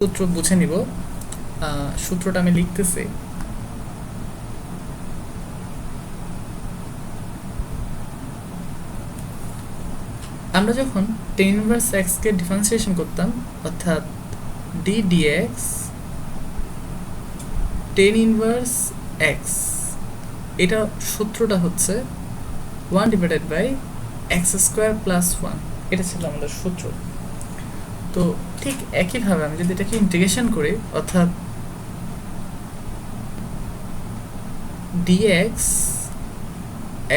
সূত্র বুঝে নিব। সূত্রটা আমি লিখতেছি। আমরা যখন tan ইনভার্স x কে ডিফারেন্সিয়েশন করতাম, অর্থাৎ d dx tan inverse x, এটা সূত্রটা হচ্ছে 1 divided by x square plus 1, এটা ছিল আমাদের সূত্র। তো ঠিক একইভাবে আমি যদি এটাকে ইন্টিগ্রেশন করি, অর্থাৎ dx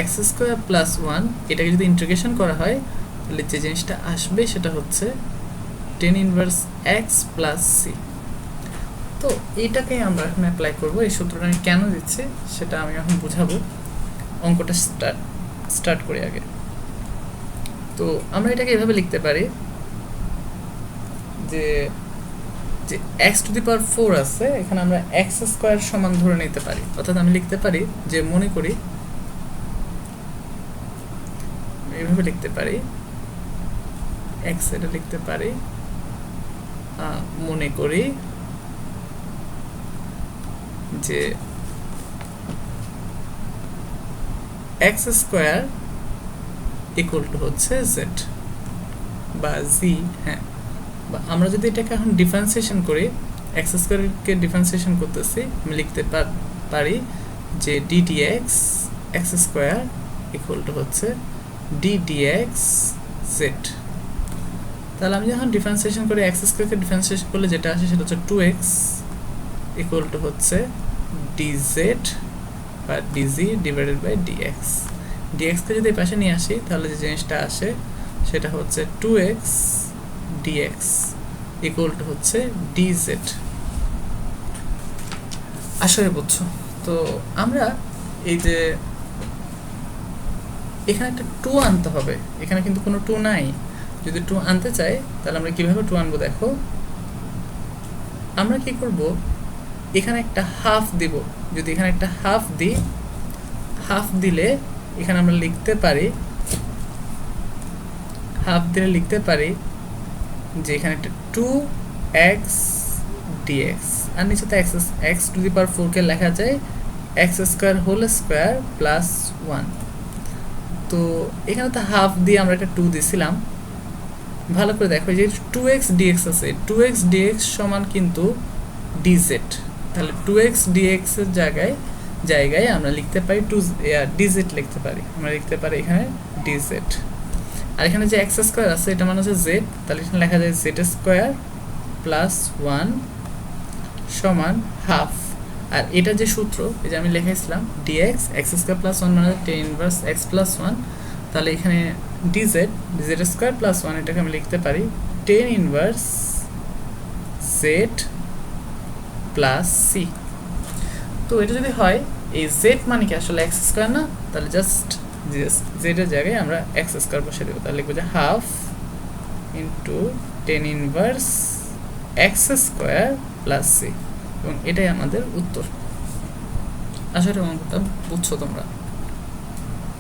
x স্কয়ার প্লাস 1, এটাকে যদি ইন্টিগ্রেশন করা হয় তাহলে যে জিনিসটা আসবে সেটা হচ্ছে tan inverse x plus c। তো এইটাকে আমরা এখন অ্যাপ্লাই করব। এই সূত্রটা আমি কেন দিচ্ছি সেটা আমি এখন বুঝাবো। অঙ্কটা স্টার্ট করি আগে। তো আমরা এটাকে এভাবে লিখতে পারি যে যে x টু দি পাওয়ার 4 আছে, এখানে আমরা x স্কয়ার সমান ধরে নিতে পারি। অর্থাৎ আমি লিখতে পারি যে, মনে করি এভাবে লিখতে পারি, x এটা লিখতে পারি, মনে করি যে x স্কয়ার ইকুয়াল টু হচ্ছে z বা z। হ্যাঁ, বা আমরা যদি এটাকে এখন ডিফারেন্সিয়েশন করি, x স্কয়ারকে ডিফারেন্সিয়েশন করতেছি, আমি লিখতে পারি যে d dx x square equal to হচ্ছে d dx z। তাহলে আমি যখন ডিফারেন্সিয়েশন করি, x স্কয়ারকে ডিফারেন্সিয়েশন করলে যেটা আসে সেটা হচ্ছে 2x ইকুয়াল টু হচ্ছে dz বা dz divided by dx। dx কে যদি পাশে নিয়ে আসি তাহলে যে জিনিসটা আসে সেটা হচ্ছে 2x dx ইকুয়াল টু হচ্ছে dz। আসলে বুঝছো? তো আমরা এই যে এখানে একটা 2 আনতে হবে, এখানে কিন্তু কোনো 2 নাই। যদি 2 আনতে চাই তাহলে আমরা কিভাবে 2 আনবো দেখো। আমরা কি করব, এখানে একটা হাফ দিব। যদি এখানে একটা হাফ দিই, হাফ দিলে এখানে আমরা লিখতে পারি, হাফ দিলে লিখতে পারি যে এখানে একটা 2x dx, আর নিচে তো x টু দি পাওয়ার 4 কে লেখা যায় x square whole square plus 1। তো এখানে তো হাফ দিয়ে আমরা একটা 2 দিছিলাম। ভালো করে দেখো যে 2x dx আছে, 2x dx সমান কিন্তু dz। তাহলে 2x dx এর জায়গায় আমরা লিখতে পারি dz লিখতে পারি। আমরা লিখতে পারি এখানে dz। আর এখানে যে x স্কয়ার আছে এটা মানে হচ্ছে z, তাহলে এখানে লেখা যায় z স্কয়ার প্লাস 1 সমান হাফ। আর এটা যে সূত্র, এই যে আমি লিখেছিলাম dx x স্কয়ার প্লাস 1 মানে tan ইনভার্স x প্লাস 1, তাহলে এখানে dz স্কয়ার প্লাস 1, এটাকে আমি লিখতে পারি tan inverse z plus c। তো এটা যদি হয়, এই z মানে কি আসলে x স্কয়ার না, তাহলে জাস্ট z এর জায়গায় আমরা x স্কয়ার বসিয়ে দেব। তাহলে লিখব যে half into tan inverse x square plus c, এবং এটাই আমাদের উত্তর। আসলে অঙ্কটা বুঝছো তোমরা?